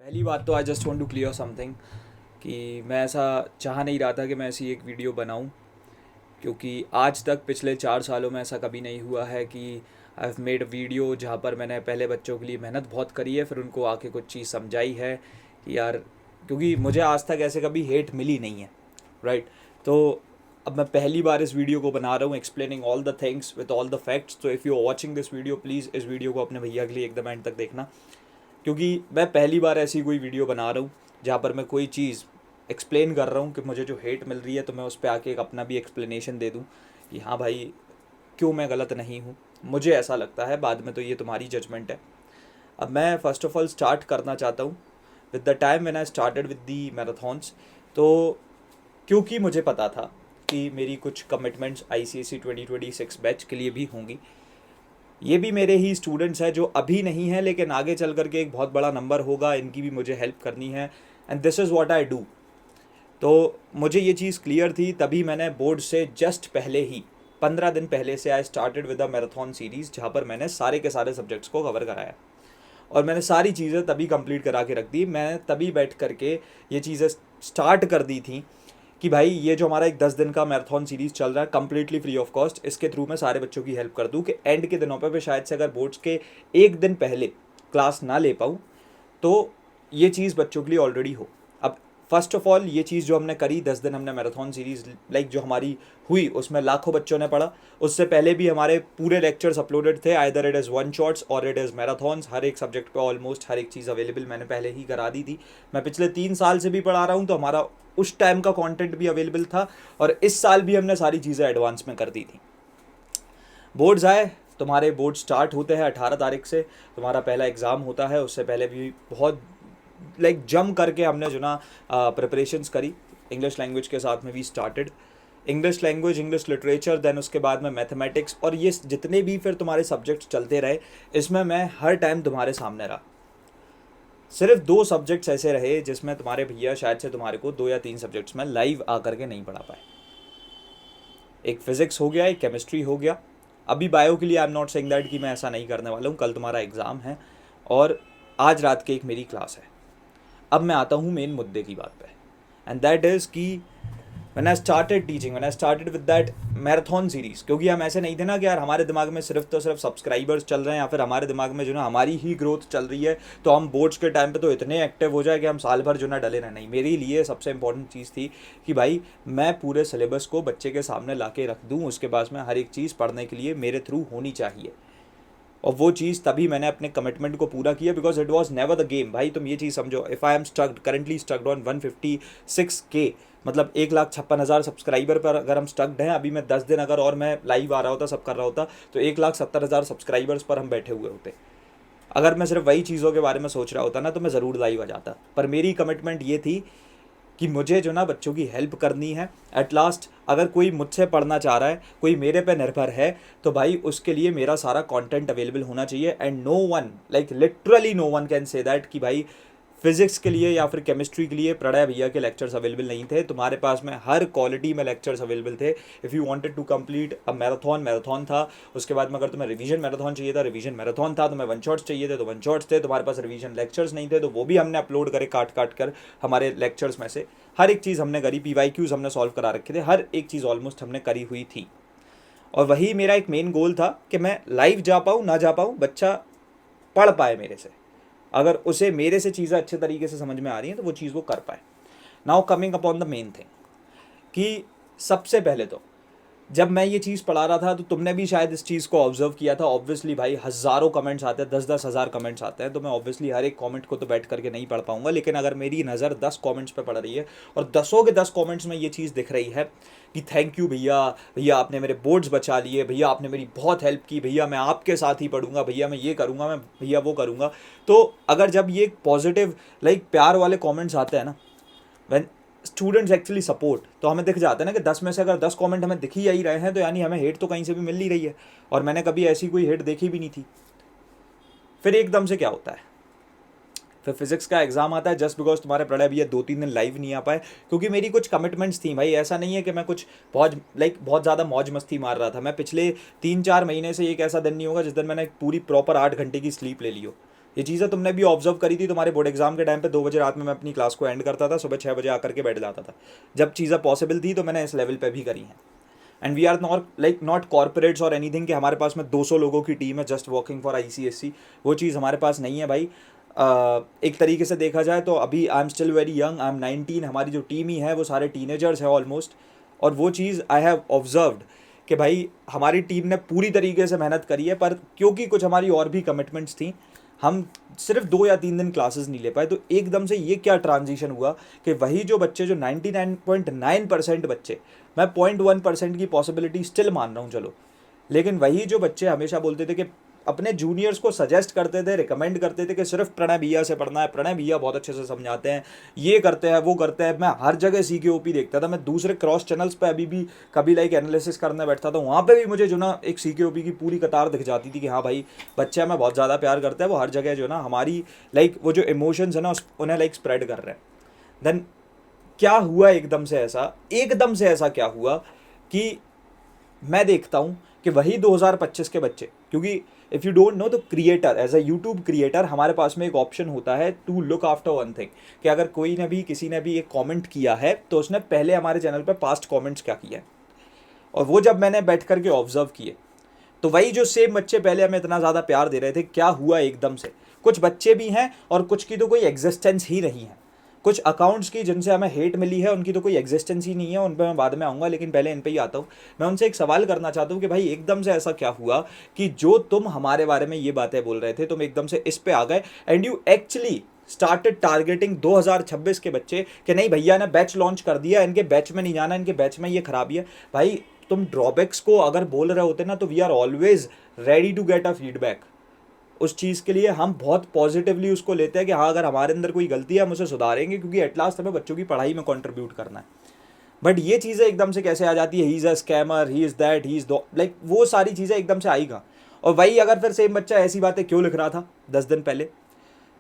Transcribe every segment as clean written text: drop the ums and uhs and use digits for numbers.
पहली बात तो I just want to clear something कि मैं ऐसा चाह नहीं रहा था कि मैं ऐसी एक वीडियो बनाऊं, क्योंकि आज तक पिछले 4 सालों में ऐसा कभी नहीं हुआ है कि I have made a video जहाँ पर मैंने पहले बच्चों के लिए मेहनत बहुत करी है, फिर उनको आके कुछ चीज़ समझाई है कि यार, क्योंकि मुझे आज तक ऐसे कभी हेट मिली नहीं है, राइट। तो अब मैं पहली बार इस वीडियो को बना रहा हूँ, explaining all the things with all the facts. तो if you are watching this video, please इस वीडियो को अपने भैया के लिए एकदम एंड तक देखना, क्योंकि मैं पहली बार ऐसी कोई वीडियो बना रहा हूँ जहाँ पर मैं कोई चीज़ एक्सप्लेन कर रहा हूँ कि मुझे जो हेट मिल रही है, तो मैं उस पर आके एक अपना भी एक्सप्लेनेशन दे दूँ कि हाँ भाई, क्यों मैं गलत नहीं हूँ। मुझे ऐसा लगता है, बाद में तो ये तुम्हारी जजमेंट है। अब मैं फ़र्स्ट ऑफ ऑल स्टार्ट करना चाहता हूँ with the time when I started with the marathons. तो क्योंकि मुझे पता था कि मेरी कुछ कमिटमेंट्स ICSE 2026 बैच के लिए भी होंगी। ये भी मेरे ही स्टूडेंट्स हैं जो अभी नहीं हैं, लेकिन आगे चल करके एक बहुत बड़ा नंबर होगा, इनकी भी मुझे हेल्प करनी है, and this is what I do. तो मुझे ये चीज़ क्लियर थी, तभी मैंने बोर्ड से जस्ट पहले ही 15 दिन पहले से I started with a marathon series, जहाँ पर मैंने सारे के सारे सब्जेक्ट्स को कवर कराया। और मैंने सारी चीज़ें तभी कंप्लीट करा के रख दी। मैं तभी बैठ करके ये चीज़ें स्टार्ट कर दी थी कि भाई, ये जो हमारा एक 10 दिन का मैराथन सीरीज़ चल रहा है कम्प्लीटली फ्री ऑफ कॉस्ट, इसके थ्रू मैं सारे बच्चों की हेल्प कर दूँ कि एंड के दिनों पे शायद से अगर बोर्ड्स के एक दिन पहले क्लास ना ले पाऊँ, तो ये चीज़ बच्चों के लिए ऑलरेडी हो। अब फर्स्ट ऑफ ऑल ये चीज़ जो हमने करी, 10 दिन हमने मैराथन सीरीज़ लाइक जो हमारी हुई, उसमें लाखों बच्चों ने पढ़ा। उससे पहले भी हमारे पूरे लेक्चर्स अपलोडेड थे, either it is one shots और इट इज़ मैराथन्स। हर एक सब्जेक्ट पे ऑलमोस्ट हर एक चीज़ अवेलेबल मैंने पहले ही करा दी थी। मैं पिछले 3 साल से भी पढ़ा रहा हूँ, तो हमारा उस टाइम का कंटेंट भी अवेलेबल था, और इस साल भी हमने सारी चीज़ें एडवांस में कर दी थी। बोर्ड्स आए, तुम्हारे बोर्ड स्टार्ट होते हैं 18 तारीख से, तुम्हारा पहला एग्ज़ाम होता है। उससे पहले भी बहुत जम करके हमने जो ना प्रिपरेशंस करी। इंग्लिश लैंग्वेज के साथ में भी started English language, English literature, then उसके बाद में मैथमेटिक्स, और ये जितने भी फिर तुम्हारे सब्जेक्ट्स चलते रहे, इसमें मैं हर टाइम तुम्हारे सामने रहा। सिर्फ 2 सब्जेक्ट्स ऐसे रहे जिसमें तुम्हारे भैया शायद से तुम्हारे को 2 या 3 सब्जेक्ट्स में लाइव आकर के नहीं पढ़ा पाए। एक फिजिक्स हो गया, एक केमिस्ट्री हो गया। अभी बायो के लिए I am not saying that कि मैं ऐसा नहीं करने वाला हूँ। कल तुम्हारा एग्ज़ाम है और आज रात के एक मेरी क्लास है। अब मैं आता हूँ मेन मुद्दे की बात पे, एंड दैट इज़ कि when I started teaching, when I started with that marathon series, क्योंकि हम ऐसे नहीं थे ना कि यार हमारे दिमाग में सिर्फ तो सिर्फ सब्सक्राइबर्स चल रहे हैं, या फिर हमारे दिमाग में जो ना हमारी ही ग्रोथ चल रही है, तो हम बोर्ड्स के टाइम पे तो इतने एक्टिव हो जाए कि हम साल भर जो ना डले ना। नहीं, मेरे लिए सबसे इंपॉर्टेंट चीज़ थी कि भाई, मैं पूरे सिलेबस को बच्चे के सामने ला के रख दूँ, उसके पास में हर एक चीज़ पढ़ने के लिए मेरे थ्रू होनी चाहिए। और वो चीज़ तभी मैंने अपने कमिटमेंट को पूरा किया, because it was never the game. भाई तुम ये चीज़ समझो, if I am स्टक्ड currently स्टक्ड on 156K, मतलब 1,56,000 सब्सक्राइबर पर अगर हम स्टक्ड हैं, अभी मैं 10 दिन अगर और मैं लाइव आ रहा होता, सब कर रहा होता, तो 1,70,000 सब्सक्राइबर्स पर हम बैठे हुए होते। अगर मैं सिर्फ वही चीज़ों के बारे में सोच रहा होता ना, तो मैं ज़रूर लाइव आ जाता। पर मेरी कमिटमेंट ये थी कि मुझे जो ना बच्चों की हेल्प करनी है। एट लास्ट अगर कोई मुझसे पढ़ना चाह रहा है, कोई मेरे पे निर्भर है, तो भाई उसके लिए मेरा सारा कंटेंट अवेलेबल होना चाहिए। And no one, like literally no one can say that कि भाई फिजिक्स के लिए या फिर केमिस्ट्री के लिए प्रणय भैया के लेक्चर्स अवेलेबल नहीं थे। तुम्हारे पास में हर क्वालिटी में लेक्चर्स अवेलेबल थे। If you wanted to complete a marathon, marathon था। उसके बाद में अगर तुम्हें रिवीजन मैराथन चाहिए था, रिवीजन मैराथन था। तुम्हें वन शॉट्स चाहिए थे तो वन शॉट्स थे। तुम्हारे पास रिवीजन लेक्चर्स नहीं थे तो वो भी हमने अपलोड करे काट काट कर हमारे लेक्चर्स में से। हर एक चीज़ हमने करी, PYQs हमने सॉल्व करा रखे थे, हर एक चीज़ ऑलमोस्ट हमने करी हुई थी। और वही मेरा एक मेन गोल था कि मैं लाइव जा पाऊँ ना जा पाऊँ, बच्चा पढ़ पाए मेरे से। अगर उसे मेरे से चीज़ें अच्छे तरीके से समझ में आ रही हैं तो वो चीज़ वो कर पाए। Now coming upon the main thing, कि सबसे पहले तो जब मैं ये चीज़ पढ़ा रहा था, तो तुमने भी शायद इस चीज़ को ऑब्जर्व किया था। ऑब्वियसली भाई, हज़ारों कमेंट्स आते हैं, 10-10 हज़ार कमेंट्स आते हैं, तो मैं ऑब्वियसली हर एक कमेंट को तो बैठ करके नहीं पढ़ पाऊंगा। लेकिन अगर मेरी नज़र 10 कमेंट्स पे पड़ रही है और 10 के 10 कमेंट्स में ये चीज़ दिख रही है कि थैंक यू भैया, भैया आपने मेरे बोर्ड्स बचा लिए, भैया आपने मेरी बहुत हेल्प की, भैया मैं आपके साथ ही पढ़ूंगा, भैया मैं ये करूँगा, मैं भैया वो करूँगा। तो अगर जब ये पॉजिटिव लाइक प्यार वाले कॉमेंट्स आते हैं ना, व्हेन स्टूडेंट्स एक्चुअली सपोर्ट, तो हमें दिख जाता है ना कि 10 में से अगर 10 कमेंट हमें दिख ही ही रहे हैं, तो यानी हमें हेट तो कहीं से भी मिल ही रही है। और मैंने कभी ऐसी कोई हेट देखी भी नहीं थी। फिर एकदम से क्या होता है, फिर फिजिक्स का एग्जाम आता है, जस्ट बिकॉज तुम्हारे प्रणय भैया 2-3 दिन लाइव नहीं आ पाए, क्योंकि मेरी कुछ कमिटमेंट्स थी। भाई ऐसा नहीं है कि मैं कुछ बहुत ज़्यादा मौज मस्ती मार रहा था। मैं पिछले 3-4 महीने से एक ऐसा दिन नहीं होगा जिस दिन मैंने पूरी प्रॉपर 8 घंटे की स्लीप ले ली हो। ये चीज़ें तुमने भी ऑब्जर्व करी थी, तुम्हारे बोर्ड एग्जाम के टाइम पे 2 बजे रात में मैं अपनी क्लास को एंड करता था, सुबह 6 बजे आकर के बैठ जाता था। जब चीज़ें पॉसिबल थी तो मैंने इस लेवल पे भी करी हैं। And we are not corporates और एनीथिंग कि हमारे पास में 200 लोगों की टीम है जस्ट वर्किंग फॉर ICSC। वो चीज़ हमारे पास नहीं है भाई। एक तरीके से देखा जाए तो अभी I am still very young, I am 19, हमारी जो टीम ही है वो सारे टीनेजर्स हैं ऑलमोस्ट। और वो चीज़ आई हैव ऑब्जर्व्ड कि भाई हमारी टीम ने पूरी तरीके से मेहनत करी है, पर क्योंकि कुछ हमारी और भी कमिटमेंट्स थी, हम सिर्फ 2 या 3 दिन क्लासेस नहीं ले पाए। तो एकदम से ये क्या ट्रांजिशन हुआ कि वही जो बच्चे, जो 99.9% बच्चे, मैं 0.1% की पॉसिबिलिटी स्टिल मान रहा हूँ चलो, लेकिन वही जो बच्चे हमेशा बोलते थे कि अपने जूनियर्स को सजेस्ट करते थे, रिकमेंड करते थे कि सिर्फ प्रणय भैया से पढ़ना है, प्रणय भैया बहुत अच्छे से समझाते हैं, ये करते हैं वो करते हैं। मैं हर जगह CKOP देखता था, मैं दूसरे क्रॉस चैनल्स पे अभी भी कभी लाइक एनालिसिस करने बैठता था, वहाँ पे भी मुझे जो ना एक CKOP की पूरी कतार दिख जाती थी कि हाँ भाई बच्चे हमें बहुत ज़्यादा प्यार करते हैं, वो हर जगह जो ना हमारी लाइक वो जो इमोशंस है ना उन्हें लाइक स्प्रेड कर रहे हैं। देन क्या हुआ एकदम से ऐसा क्या हुआ कि मैं देखता हूँ कि वही 2025 के बच्चे, क्योंकि इफ़ यू डोंट नो तो creator, as a YouTube creator हमारे पास में एक ऑप्शन होता है to look after one thing, कि अगर किसी ने भी एक कमेंट किया है तो उसने पहले हमारे चैनल पे पास्ट कमेंट्स क्या किया है। और वो जब मैंने बैठ करके ऑब्जर्व किए तो वही जो सेम बच्चे पहले हमें इतना ज़्यादा प्यार दे रहे थे, क्या हुआ एकदम से, कुछ बच्चे भी हैं और कुछ की तो कोई एग्जिस्टेंस ही नहीं है। कुछ अकाउंट्स की जिनसे हमें हेट मिली है उनकी तो कोई एग्जिस्टेंस ही नहीं है, उन पर मैं बाद में आऊँगा, लेकिन पहले इन पे ही आता हूँ। मैं उनसे एक सवाल करना चाहता हूँ कि भाई एकदम से ऐसा क्या हुआ कि जो तुम हमारे बारे में ये बातें बोल रहे थे, तुम एकदम से इस पे आ गए and you actually started targeting 2026 के बच्चे कि नहीं भैया ने बैच लॉन्च कर दिया, इनके बैच में नहीं जाना, इनके बैच में ये खराबी है। भाई तुम ड्रॉबैक्स को अगर बोल रहे होते ना तो we are always ready to get a feedback. उस चीज़ के लिए हम बहुत पॉजिटिवली उसको लेते हैं कि हाँ अगर हमारे अंदर कोई गलती है हम उसे सुधारेंगे, क्योंकि एट लास्ट हमें बच्चों की पढ़ाई में कंट्रीब्यूट करना है। बट ये चीज़ें एकदम से कैसे आ जाती है, he is a scammer, he is that, he is like वो सारी चीज़ें एकदम से आएगा। और वही अगर फिर सेम बच्चा ऐसी बातें क्यों लिख रहा था 10 दिन पहले।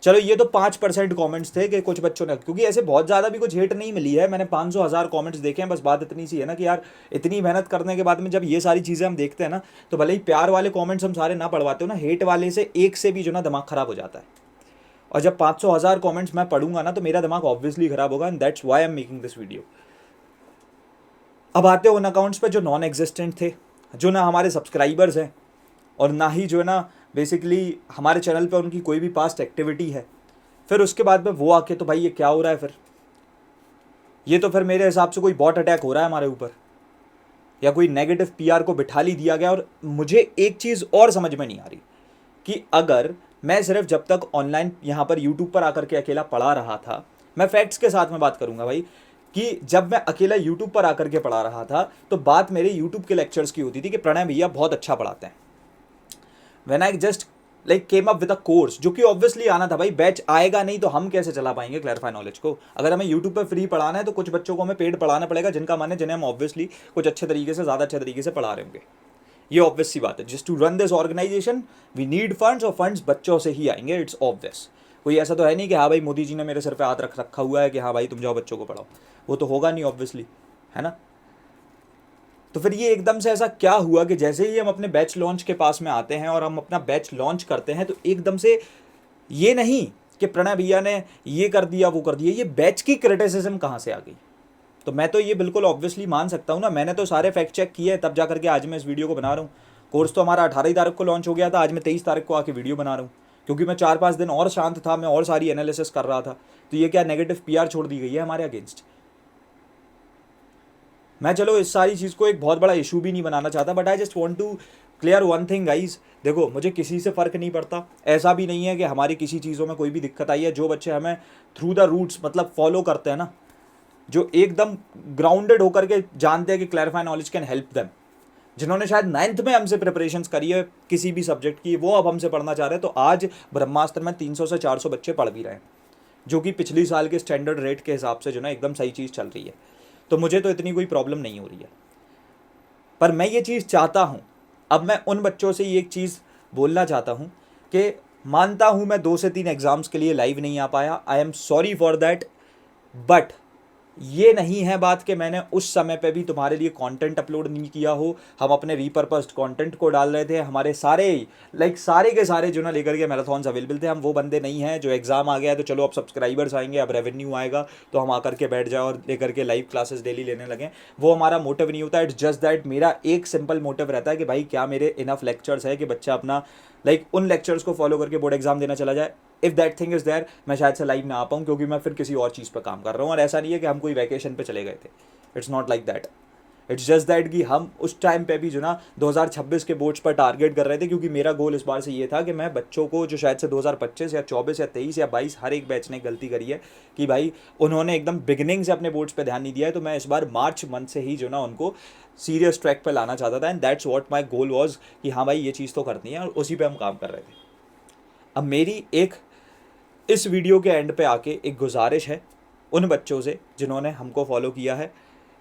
चलो ये तो 5% कमेंट्स थे कि कुछ बच्चों ने, क्योंकि ऐसे बहुत ज़्यादा भी कुछ हेट नहीं मिली है, मैंने 500,000 कमेंट्स देखे हैं। बस बात इतनी सी है ना कि यार इतनी मेहनत करने के बाद में जब ये सारी चीज़ें हम देखते हैं ना, तो भले ही प्यार वाले कमेंट्स हम सारे ना पढ़वाते हो ना, हेट वाले से एक से भी जो ना दिमाग ख़राब हो जाता है। और जब 500,000 कमेंट्स मैं पढ़ूंगा ना तो मेरा दिमाग ऑब्वियसली ख़राब होगा, and that's why I am making this video. अब आते हो उन अकाउंट्स पे जो नॉन एग्जिस्टेंट थे, जो ना हमारे सब्सक्राइबर्स हैं और ना ही जो है ना बेसिकली हमारे चैनल पे उनकी कोई भी पास्ट एक्टिविटी है। फिर उसके बाद में वो आके तो भाई ये क्या हो रहा है, फिर ये तो फिर मेरे हिसाब से कोई बॉट अटैक हो रहा है हमारे ऊपर, या कोई नेगेटिव PR को बिठा ली दिया गया। और मुझे एक चीज़ और समझ में नहीं आ रही कि अगर मैं सिर्फ जब तक ऑनलाइन यहाँ पर यूट्यूब पर आकर के अकेला पढ़ा रहा था, मैं फैक्ट्स के साथ में बात करूँगा भाई, कि जब मैं अकेला यूट्यूब पर आकर के पढ़ा रहा था तो बात मेरे यूट्यूब के लेक्चर्स की होती थी कि प्रणय भैया बहुत अच्छा पढ़ाते हैं। When I just like came up with a course, जो कि ऑब्वियसली आना था भाई, बैच आएगा नहीं तो हम कैसे चला पाएंगे क्लैरिफाई नॉलेज को। अगर हमें यूट्यूब पर फ्री पढ़ाना है तो कुछ बच्चों को हमें पेड पढ़ाना पड़ेगा, जिनका मन है, जिन्हें हम ऑब्वियसली कुछ अच्छे तरीके से, ज़्यादा अच्छे तरीके से पढ़ा रहे होंगे। ये ऑब्वियस सी बात है, just to run this organisation we need funds, और फंड्स बच्चों से ही आएंगे, इट्स ऑब्वियस। कोई ऐसा तो है नहीं कि हाँ भाई मोदी जी ने मेरे सर पे हाथ रख रखा हुआ है कि हाँ भाई तुम जाओ बच्चों को पढ़ाओ, वो तो होगा नहीं ऑब्वियसली, है ना। तो फिर ये एकदम से ऐसा क्या हुआ कि जैसे ही हम अपने बैच लॉन्च के पास में आते हैं और हम अपना बैच लॉन्च करते हैं तो एकदम से ये नहीं कि प्रणय भैया ने ये कर दिया वो कर दिया, ये बैच की क्रिटिसिज्म कहाँ से आ गई। तो मैं तो ये बिल्कुल ऑब्वियसली मान सकता हूँ ना, मैंने तो सारे फैक्ट चेक किए तब जा करके आज मैं इस वीडियो को बना रहा हूँ। कोर्स तो हमारा 18 तारीख को लॉन्च हो गया था, आज मैं 23 तारीख को आके वीडियो बना रहा हूँ, क्योंकि मैं 4-5 दिन और शांत था, मैं और सारी एनालिसिस कर रहा था। तो ये क्या नेगेटिव PR छोड़ दी गई है हमारे अगेंस्ट। मैं चलो इस सारी चीज़ को एक बहुत बड़ा इशू भी नहीं बनाना चाहता, but I just want to clear one thing guys. देखो मुझे किसी से फ़र्क नहीं पड़ता, ऐसा भी नहीं है कि हमारी किसी चीज़ों में कोई भी दिक्कत आई है। जो बच्चे हमें थ्रू द रूट्स मतलब फॉलो करते हैं ना, जो एकदम ग्राउंडेड होकर के जानते हैं कि clarify knowledge can help them, जिन्होंने शायद 9th में हमसे प्रिपरेशंस करी है किसी भी सब्जेक्ट की, वो अब हमसे पढ़ना चाह रहे हैं। तो आज ब्रह्मास्त्र में 300 से 400 बच्चे पढ़ भी रहे हैं, जो कि पिछली साल के स्टैंडर्ड रेट के हिसाब से जो ना एकदम सही चीज़ चल रही है। तो मुझे तो इतनी कोई प्रॉब्लम नहीं हो रही है, पर मैं ये चीज़ चाहता हूँ। अब मैं उन बच्चों से ये एक चीज़ बोलना चाहता हूँ कि मानता हूँ मैं 2 से 3 एग्ज़ाम्स के लिए लाइव नहीं आ पाया, I am sorry for that, but ये नहीं है बात कि मैंने उस समय पे भी तुम्हारे लिए कंटेंट अपलोड नहीं किया हो, हम अपने रीपर्पस्ड कंटेंट को डाल रहे थे, हमारे सारे सारे के सारे जो ना लेकर के मैराथन्स अवेलेबल थे। हम वो बंदे नहीं हैं जो एग्ज़ाम आ गया है तो चलो अब सब्सक्राइबर्स आएंगे, अब रेवेन्यू आएगा तो हम आकर के बैठ जाए और लेकर के लाइव क्लासेस डेली लेने लगे। वो हमारा मोटिव नहीं होता। इट्स जस्ट दैट मेरा एक सिंपल मोटिव रहता है कि भाई क्या मेरे इनफ लेक्चर्स है कि बच्चा अपना उन लेक्चर्स को फॉलो करके बोर्ड एग्जाम देना चला जाए। If that thing is there, मैं शायद से लाइव ना आ पाऊँ क्योंकि मैं फिर किसी और चीज़ पर काम कर रहा हूँ। और ऐसा नहीं है कि हम कोई वैकेशन पे चले गए थे, it's not like that. It's just that कि हम उस टाइम पे भी जो ना 2026 के बोर्ड्स पर टारगेट कर रहे थे, क्योंकि मेरा गोल इस बार से ये था कि मैं बच्चों को जो शायद से 2025 या 24 या 23 या 22 हर एक बैच ने गलती करी है कि भाई उन्होंने एकदम बिगिनिंग से अपने बोर्ड्स पे ध्यान नहीं दिया है, तो मैं इस बार मार्च मंथ से ही जो ना उनको सीरियस ट्रैक पे लाना चाहता था। And that's what my goal was कि हाँ भाई ये चीज़ तो करनी है, और उसी पे हम काम कर रहे थे। अब मेरी एक इस वीडियो के एंड पे आके एक गुजारिश है उन बच्चों से जिन्होंने हमको फॉलो किया है,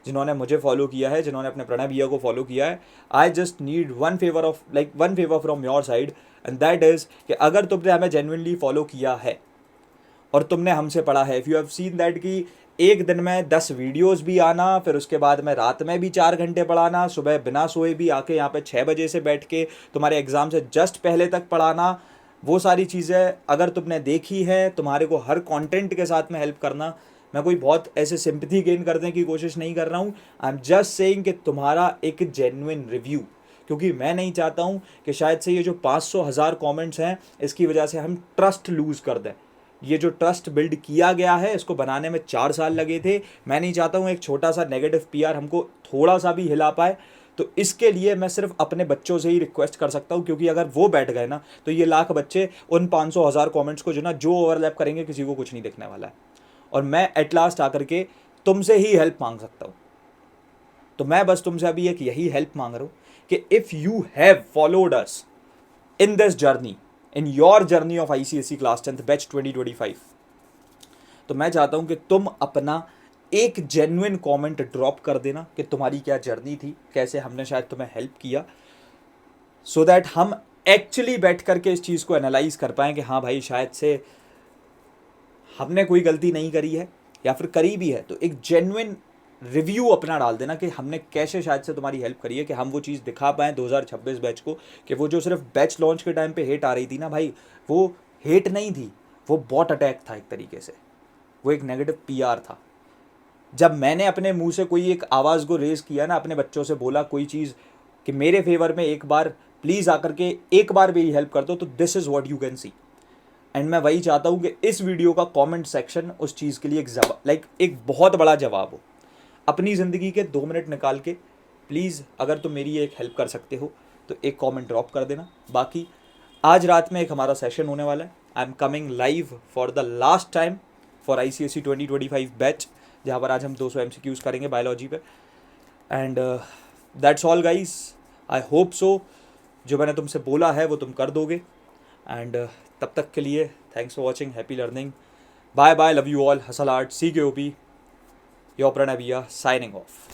जिन्होंने मुझे फॉलो किया है, जिन्होंने अपने प्रणय भैया को फॉलो किया है। I just need one favour from your side, and that is कि अगर तुमने हमें जेन्युइनली फॉलो किया है और तुमने हमसे पढ़ा है, if you have seen that कि एक दिन में 10 वीडियोस भी आना, फिर उसके बाद में रात में भी 4 घंटे पढ़ाना, सुबह बिना सोए भी आके यहाँ पे 6 बजे से बैठ के तुम्हारे एग्ज़ाम से जस्ट पहले तक पढ़ाना, वो सारी चीज़ें अगर तुमने देखी है, तुम्हारे को हर कंटेंट के साथ में हेल्प करना। मैं कोई बहुत ऐसे सिंपैथी गेन करने की कोशिश नहीं कर रहा हूँ। आई एम जस्ट सेइंग कि तुम्हारा एक जेन्युइन रिव्यू, क्योंकि मैं नहीं चाहता हूँ कि शायद से ये जो 500,000 कमेंट्स हैं इसकी वजह से हम ट्रस्ट लूज़ कर दें। ये जो ट्रस्ट बिल्ड किया गया है इसको बनाने में 4 साल लगे थे। मैं नहीं चाहता हूँ एक छोटा सा नेगेटिव पीआर हमको थोड़ा सा भी हिला पाए। तो इसके लिए मैं सिर्फ अपने बच्चों से ही रिक्वेस्ट कर सकता हूँ, क्योंकि अगर वो बैठ गए ना तो ये लाख बच्चे उन 500,000 कमेंट्स को जो ना जो ओवरलैप करेंगे किसी को कुछ नहीं दिखने वाला है। और मैं एट लास्ट आकर के तुमसे ही हेल्प मांग सकता हूँ। तो मैं बस तुमसे अभी एक यही हेल्प मांग रहा हूँ कि if you have followed us in this journey, in your journey of ICSE class 10th batch 2025, तो मैं चाहता हूं कि तुम अपना एक जेन्युइन कमेंट ड्रॉप कर देना कि तुम्हारी क्या जर्नी थी, कैसे हमने शायद तुम्हें हेल्प किया, सो दैट हम एक्चुअली बैठ करके इस चीज़ को एनालाइज कर पाएँ कि हाँ भाई शायद से हमने कोई गलती नहीं करी है, या फिर करी भी है तो एक जेन्युइन रिव्यू अपना डाल देना कि हमने कैसे शायद से तुम्हारी हेल्प करी है, कि हम वो चीज़ दिखा पाएँ 2026 बैच को कि वो जो सिर्फ बैच लॉन्च के टाइम पे हेट आ रही थी ना भाई, वो हेट नहीं थी, वो बॉट अटैक था एक तरीके से, वो एक नेगेटिव PR था। जब मैंने अपने मुंह से कोई एक आवाज़ को रेज़ किया ना, अपने बच्चों से बोला कोई चीज़ कि मेरे फेवर में एक बार प्लीज़ आकर के एक बार मेरी हेल्प कर दो, तो this is what you can see. And मैं वही चाहता हूँ कि इस वीडियो का कमेंट सेक्शन उस चीज़ के लिए एक बहुत बड़ा जवाब हो। अपनी ज़िंदगी के 2 मिनट निकाल के प्लीज़ अगर तुम मेरी एक हेल्प कर सकते हो तो एक कमेंट ड्रॉप कर देना। बाकी आज रात में एक हमारा सेशन होने वाला है। I am coming live for the last time for ICSE 2025 batch, जहाँ पर आज हम 200 MCQs करेंगे बायोलॉजी पे। And that's all guys, I hope so जो मैंने तुमसे बोला है वो तुम कर दोगे। एंड तब तक के लिए thanks for watching, happy learning, bye bye, love you all, hustle art, CKOP, your Pranay bhaiya, signing of.